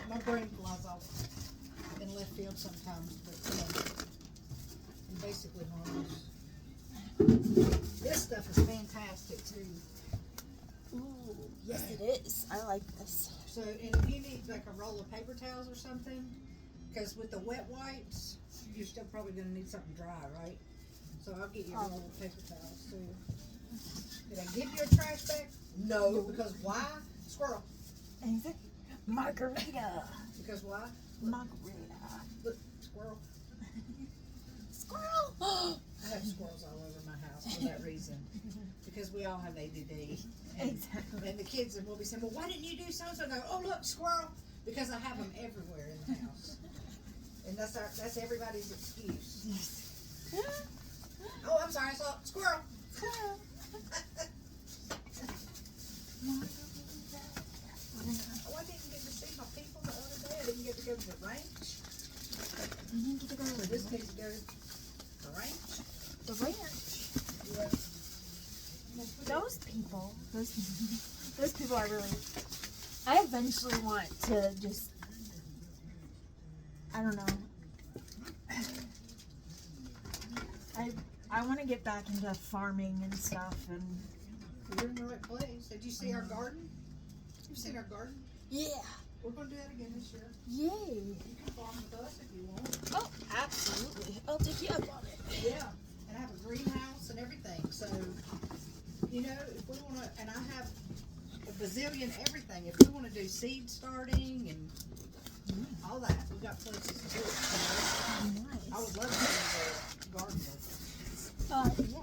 My brain flies off in left field sometimes, but I'm basically harmless. This stuff is fantastic too. Ooh, yes it is. I like this. So, and if you need like a roll of paper towels or something, because with the wet wipes, you're still probably going to need something dry, right? So I'll get you a roll of paper towels too. Did I give you a trash bag? No, because why? Squirrel. Margarita. Because why? Margarita. Look, squirrel. Squirrel. I have squirrels all over my house for that reason. Because we all have ADD. Exactly. And the kids will be saying, well, why didn't you do so-and-so? I go, oh, look, squirrel. Because I have them everywhere in the house. And that's everybody's excuse. Oh, I'm sorry, I saw squirrel. Squirrel. Oh, I didn't get to see my people the other day. I didn't get to go to the ranch. You didn't get to go So to this needs to go to the ranch. the ranch. Yeah. Those people are really. I eventually want to just. I don't know. I want to get back into farming and stuff, and You're in the right place. Did you see our garden? You've seen our garden? yeah, We're going to do that again this year. yay! You can farm with us if you want. Oh, absolutely! I'll take you up on it. Yeah, and I have a greenhouse and everything. So, you know, if we want to, and I have a bazillion everything. If we want to do seed starting and all that, we've got places to do it. Nice. I would love to do the garden with Yeah,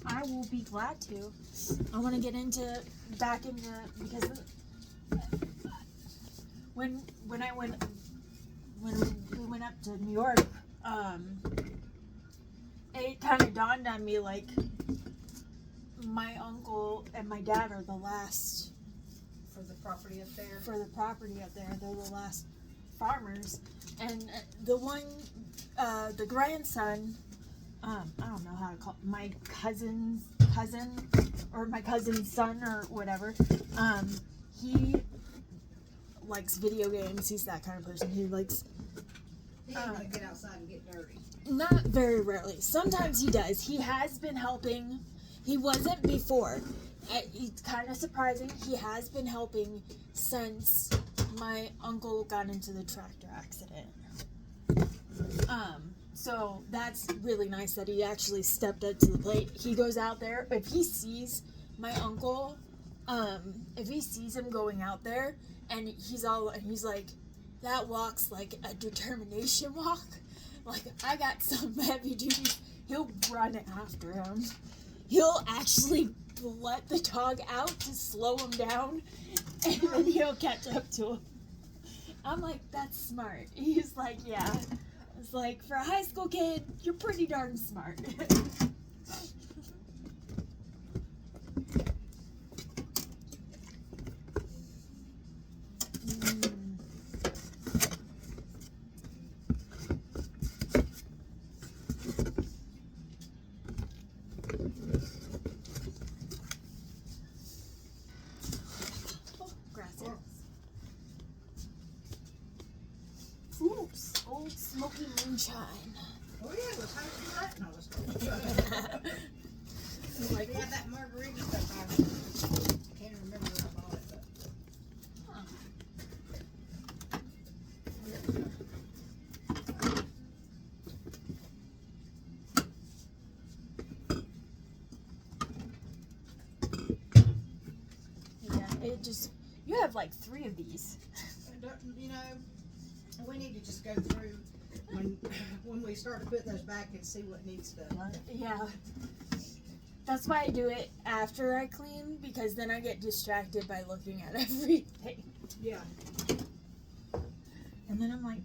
I will be glad to. I want to get back into because when we went up to New York, it kind of dawned on me like my uncle and my dad are the last for the property up there. They're the last farmers, and the grandson. I don't know how to call it, my cousin, or my cousin's son, or whatever. He likes video games. He's that kind of person. He likes. He ain't gonna get outside and get dirty. Not very rarely. Sometimes he does. He has been helping. He wasn't before. It's kind of surprising. He has been helping since my uncle got into the tractor accident. So that's really nice that he actually stepped up to the plate. He goes out there. If he sees my uncle, if he sees him going out there, and he's like, that walk's like a determination walk. Like, I got some heavy duty. He'll run after him. He'll actually let the dog out to slow him down, and then he'll catch up to him. I'm like, that's smart. He's like, yeah. It's like, for a high school kid, you're pretty darn smart. Gracias. Ooh, old smoky moonshine. Oh yeah, well, how did you do that? No, let's go. Like, Yeah, that margarita stuff. I can't remember where I bought it, but. yeah, it just, you have like 3 of these. You know, we need to just go through when we start to put those back and see what needs to. Yeah. That's why I do it after I clean, because then I get distracted by looking at everything. Yeah. And then I'm like,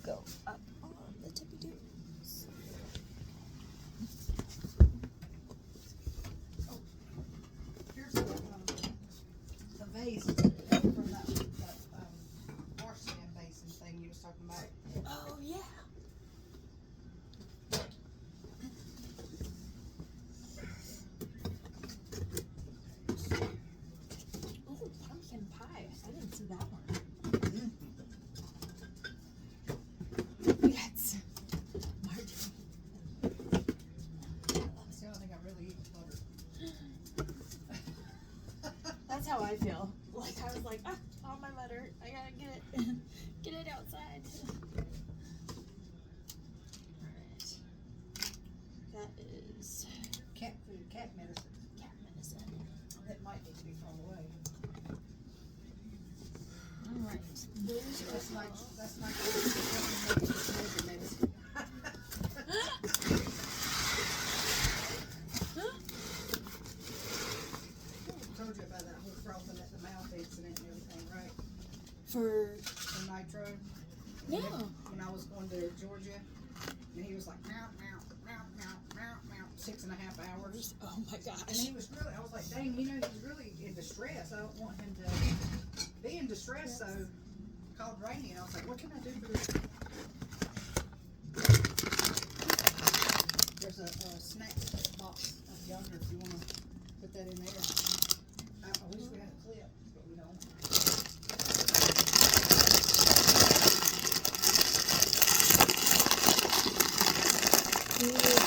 go up on the tippy toes. Here's the vase from that washstand basin thing you was talking about. Oh, yeah. how I feel. Like I was like, on my letter, I gotta get it outside. Alright. That is Cat food, cat medicine. cat medicine. That might need to be thrown away. Alright. That's like medicine. Told you about that whole frothing at the mouth incident and everything, right? For The nitro. yeah. When I was going to Georgia, and he was like meow meow meow meow meow meow 6.5 hours. Oh my And gosh. he was really, I was like, dang, you know, he's really in distress. I don't want him to be in distress, so I called Rainey and I was like, what can I do for this? There's a snack box up yonder if you want to put that in there. I wish we had a clip, but we don't.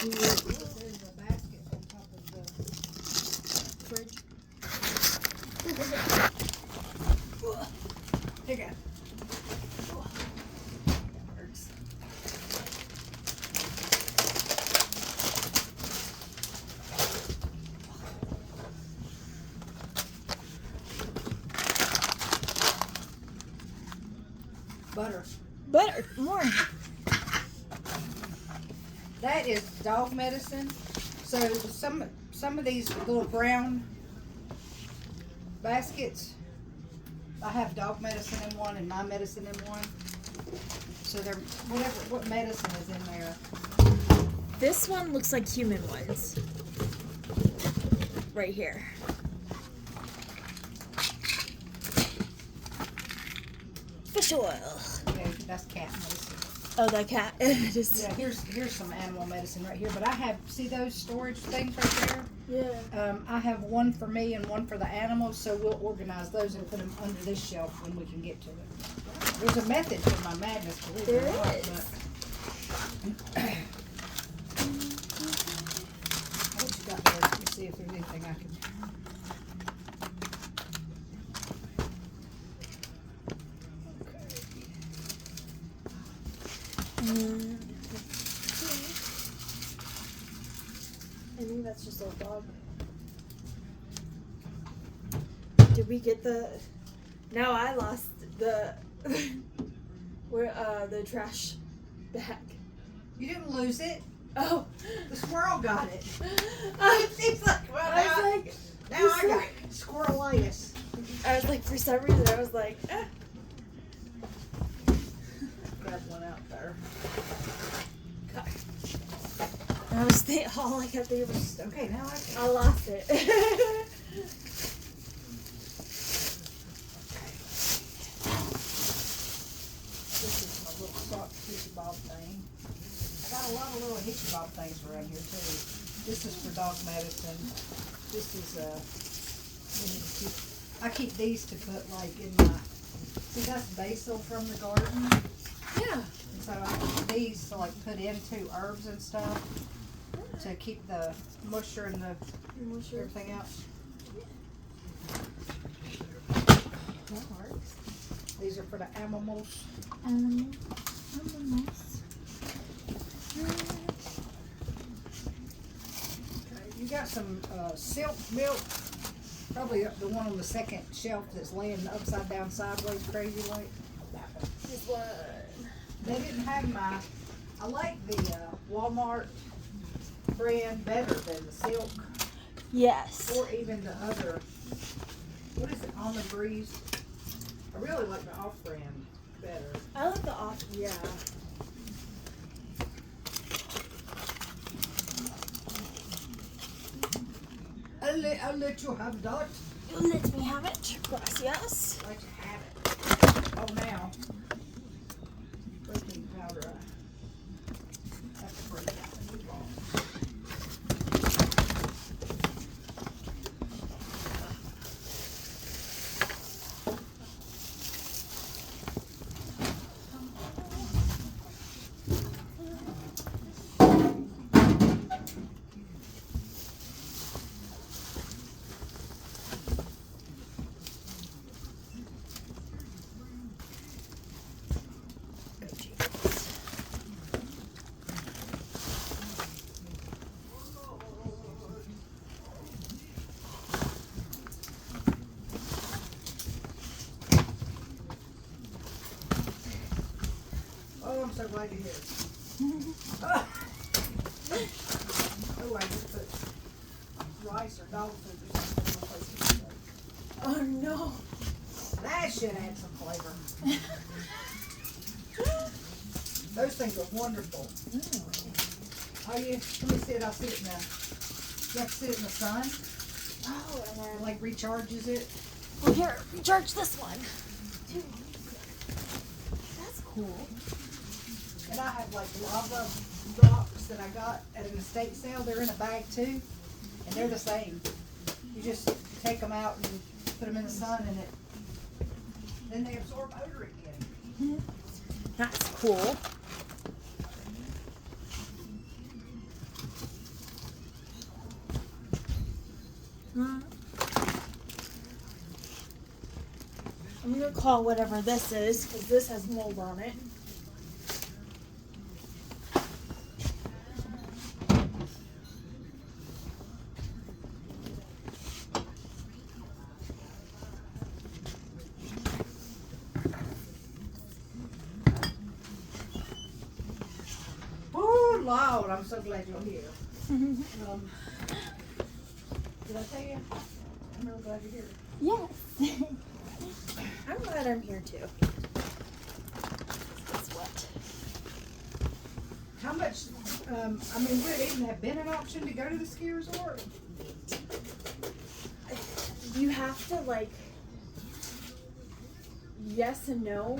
There's a basket on top of the Fridge. Here you go. That works. Butter. Butter. More. That is dog medicine. So some of these little brown baskets, I have dog medicine in one and my medicine in one. So they're what medicine is in there. This one looks like human ones. Right here. Fish oil. Okay, that's cat medicine. Oh, that cat. Just Yeah, here's some animal medicine right here. But I have, see those storage things right there? yeah. I have one for me and one for the animals, so we'll organize those and put them under this shelf when we can get to it. There's a method to my madness, believe it or There not. is. But what you got there? Let me see if there's anything I can. I think that's just a dog. Did we get the? Now I lost the where the trash bag. You didn't lose it. Oh, The squirrel got it. I It's like, well, was like, now I got squirrelitis. I was like, for some reason, I was like, Grab one out there. I was all I kept thinking was, Okay, now I lost it. This is my little sock hitchy bob thing. I got a lot of little hitchy bob things around here too. This is for dog medicine. This is I keep these to put like in my, see that's basil from the garden. Yeah. And so I keep these to like put into herbs and stuff to keep the moisture and the everything out. That works. These are for the animals. Animals. Okay, you got some silk milk. Probably the one on the second shelf that's laying upside down sideways crazy like. That one. This one. They didn't have my, I like the Walmart brand better than the silk Yes. or even the other, what is it, Almond Breeze? I really like the off brand better. I like the off. Yeah. I'll let you have that. Let me have it. Gracias. Let you have it. Oh, now. Protein powder. I have to break that one off. glad you're here. Oh, I just put rice or dog food or something in the place to eat. Oh no. That should add some flavor. Those things are wonderful. Oh, you, let me see it. I'll see it in the, you have to sit it in the sun. Oh, and then It like recharges it. well, here, recharge this one. That's cool. And I have like lava rocks that I got at an estate sale. They're in a bag too. And they're the same. You just take them out and put them in the sun and it, then they absorb odor again. That's cool. I'm gonna call whatever this is because this has mold on it. Oh, Lord, I'm so glad you're here. Did I tell you? I'm real glad you're here. Yes. I'm glad I'm here too. Guess what? How much, I mean, would it even have been an option to go to the ski resort? You have to like yes and no.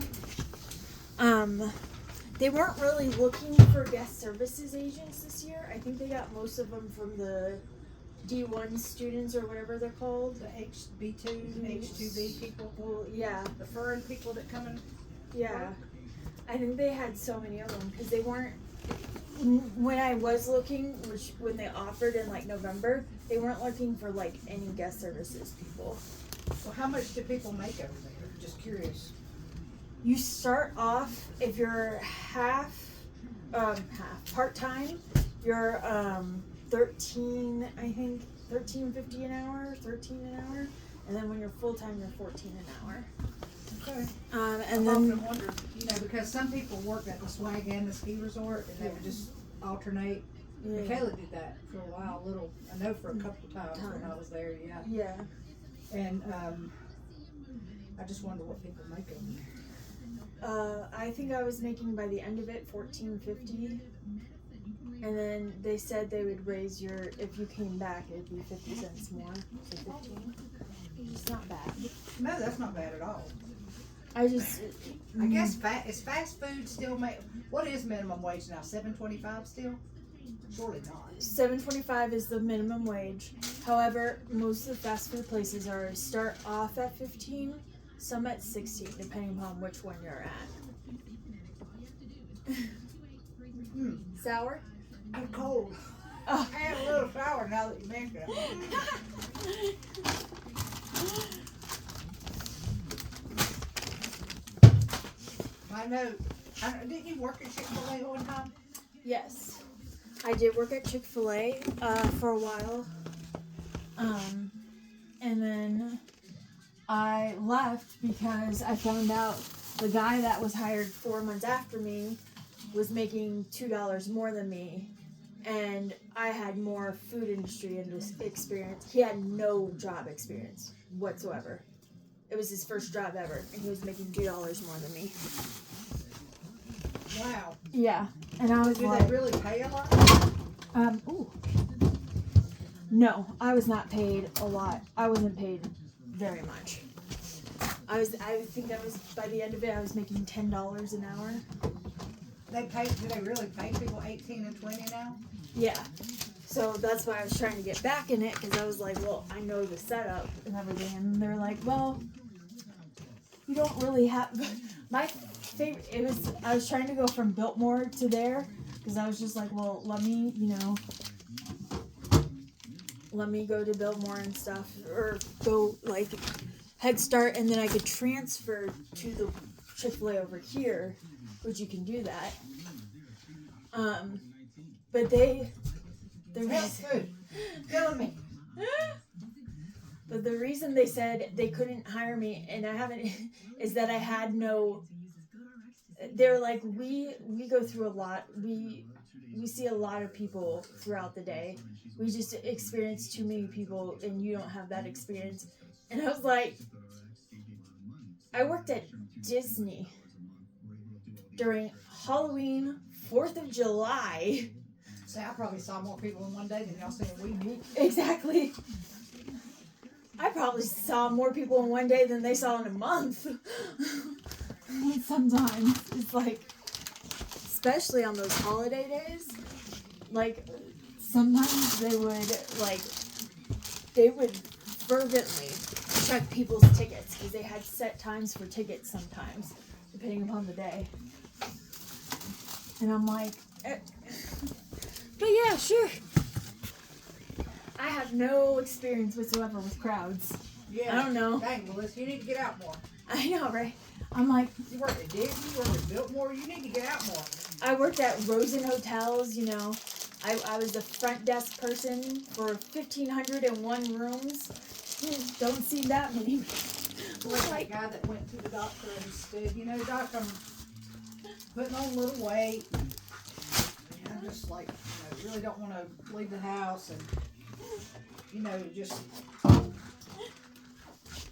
They weren't really looking for guest services agents this year. I think they got most of them from the D1 students or whatever they're called. The HB2, H2B people? Well, yeah, The foreign people that come in? yeah. I think they had so many of them because they weren't. When I was looking, which when they offered in like November, they weren't looking for like any guest services people. Well, how much do people make over there? Just curious. You start off if you're half part-time, you're 13, I think $13.50 an hour, 13 an hour, and then when you're full-time you're 14 an hour. Okay. And I've then often wondered, you know, because some people work at the swag and the ski resort and they would just alternate. yeah. Michaela did that for a while, I know for a couple times when I was there, yeah. Yeah. And I just wonder what people make of them. I think I was making by the end of it $14.50, and then they said they would raise your, if you came back it'd be 50 cents more, so 15. It's not bad. No, that's not bad at all. I just I guess is fast food still what is minimum wage now? $7.25 still? Surely not. $7.25 is the minimum wage. However, most of the fast food places start off at 15, some at 16, depending upon which one you're at. Sour? I'm cold. Oh. I had a little sour now that you mention it. I know. Didn't you work at Chick-fil-A one time? Yes. I did work at Chick-fil-A for a while. And then I left because I found out the guy that was hired 4 months after me was making $2 more than me. And I had more food industry experience. He had no job experience whatsoever. It was his first job ever, and he was making $2 more than me. Wow. Yeah, and I was Did like, they really pay a lot? ooh. No, I was not paid a lot. I wasn't paid very much. I think by the end of it, I was making $10 an hour. Do they really pay people 18 and 20 now? Yeah. So that's why I was trying to get back in it, because I was like, well, I know the setup and everything. And they're like, well, you don't really have... My favorite, I was trying to go from Biltmore to there, because I was just like, well, let me go to Biltmore and stuff, or go, like, Head Start, and then I could transfer to the Chick-fil-A over here, which you can do that. But Killing me. But the reason they said they couldn't hire me, and I haven't, is that I had no they're like, we go through a lot. We see a lot of people throughout the day. We just experience too many people, and you don't have that experience. And I was like, I worked at Disney during Halloween, 4th of July. See, I probably saw more people in one day than y'all see in a week. Exactly. I probably saw more people in one day than they saw in a month. Sometimes it's like, especially on those holiday days, like sometimes they would fervently check people's tickets because they had set times for tickets sometimes, depending upon the day. And I'm like, but yeah, sure. I have no experience whatsoever with crowds. Yeah. I don't know. Dang, Melissa, you need to get out more. I know, right? I'm like, you work at Disney, you work at Biltmore, you need to get out more. I worked at Rosen Hotels, you know. I was the front desk person for 1,501 rooms. Don't see that many. Like that guy that went to the doctor and said, you know, Doc, I'm putting on a little weight. And I'm just like, you know, really don't want to leave the house and, you know, just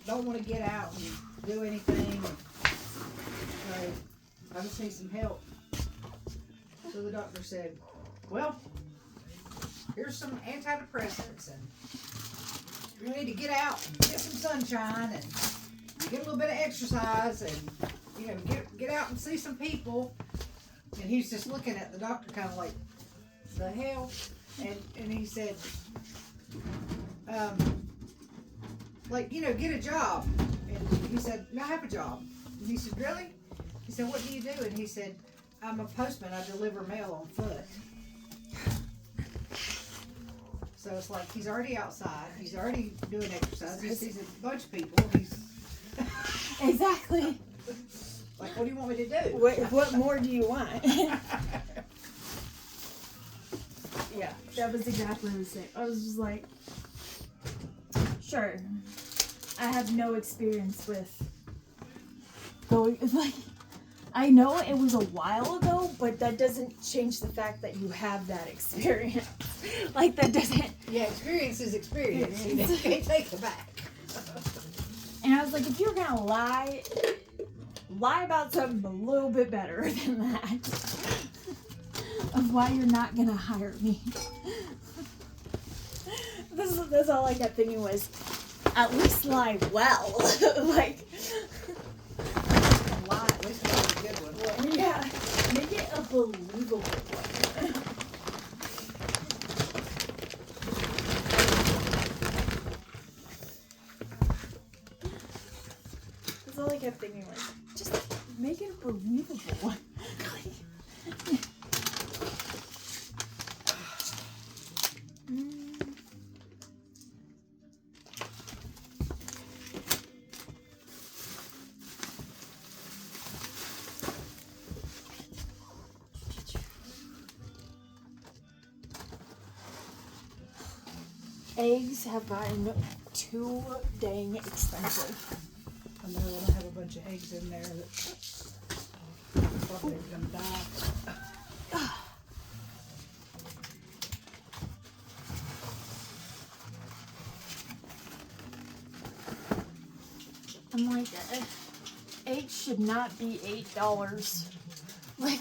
don't want to get out and do anything. So I just need some help. So the doctor said, well, here's some antidepressants and you need to get out and get some sunshine and get a little bit of exercise and, you know, get out and see some people. And he's just looking at the doctor kind of like, the hell? And he said, like, you know, get a job. And he said, no, I have a job. And he said, really? He said, what do you do? And he said, I'm a postman. I deliver mail on foot. So it's like he's already outside. He's already doing exercise. He sees a bunch of people. He's exactly. Like, what do you want me to do? What more do you want? Yeah, that was exactly the same. I was just like, sure. I have no experience with going, like, I know it was a while ago, but that doesn't change the fact that you have that experience. Like, that doesn't... Yeah, experience is experience. You can't take it back. And I was like, if you're gonna lie about something a little bit better than that. Of why you're not gonna hire me. That's all I kept thinking was, at least lie well. Like, lie, at least make a good one. Yeah, make it a believable one. That's all I kept thinking was, just make it a believable one. Eggs have gotten too dang expensive. I know I have a bunch of eggs in there that probably are gonna die. I'm like, eggs should not be $8. Like,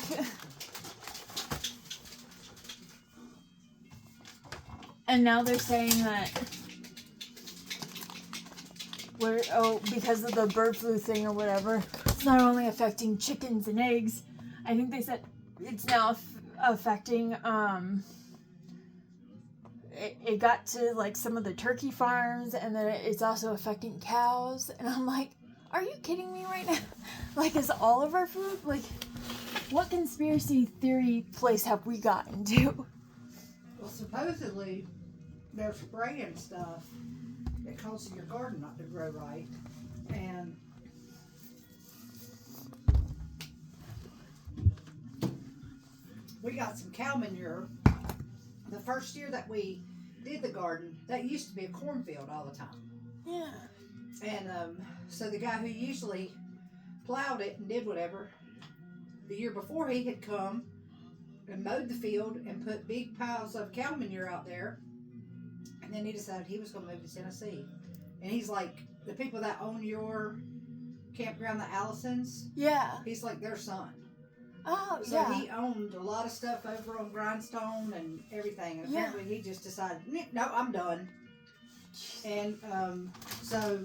and now they're saying that because of the bird flu thing or whatever, it's not only affecting chickens and eggs. I think they said it's now affecting, it got to like some of the turkey farms, and then it's also affecting cows. And I'm like, are you kidding me right now? Like, is all of our food, like, what conspiracy theory place have we gotten to? Well, supposedly they're spraying stuff that causes your garden not to grow right, and we got some cow manure. The first year that we did the garden, that used to be a cornfield all the time. Yeah. And so the guy who usually plowed it and did whatever, the year before he had come and mowed the field and put big piles of cow manure out there. And then he decided he was going to move to Tennessee. And he's like, the people that own your campground, the Allisons, Yeah. he's like their son. Oh, So yeah. he owned a lot of stuff over on Grindstone and everything. And apparently he just decided, no, I'm done. And so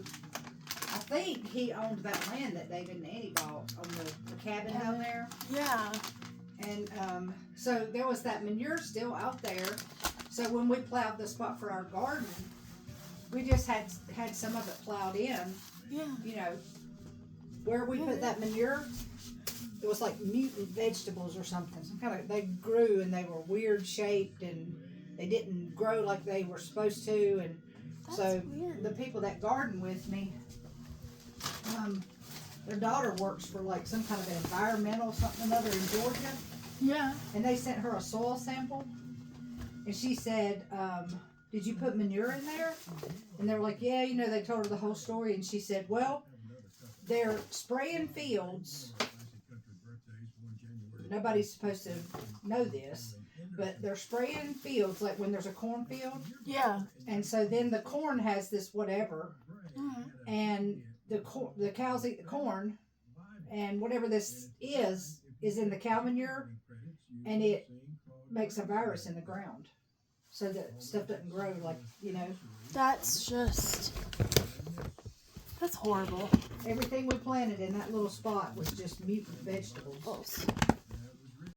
I think he owned that land that David and Annie bought on the cabin down there. Yeah. And so there was that manure still out there. So when we plowed the spot for our garden, we just had some of it plowed in. Yeah. You know, where we put that manure, it was like mutant vegetables or something. Some kind of, they grew and they were weird shaped and they didn't grow like they were supposed to. And That's so weird. the people that garden with me, their daughter works for like some kind of an environmental something or other in Georgia. Yeah. And they sent her a soil sample. And she said, did you put manure in there? And they were like, yeah, you know, they told her the whole story. And she said, well, they're spraying fields. Nobody's supposed to know this, but they're spraying fields like when there's a cornfield. Yeah. And so then the corn has this whatever, Mm-hmm. and the cows eat the corn, and whatever this is in the cow manure, and it makes a virus in the ground, so that stuff doesn't grow like, you know. That's horrible. Everything we planted in that little spot was just mutant vegetables. Gross.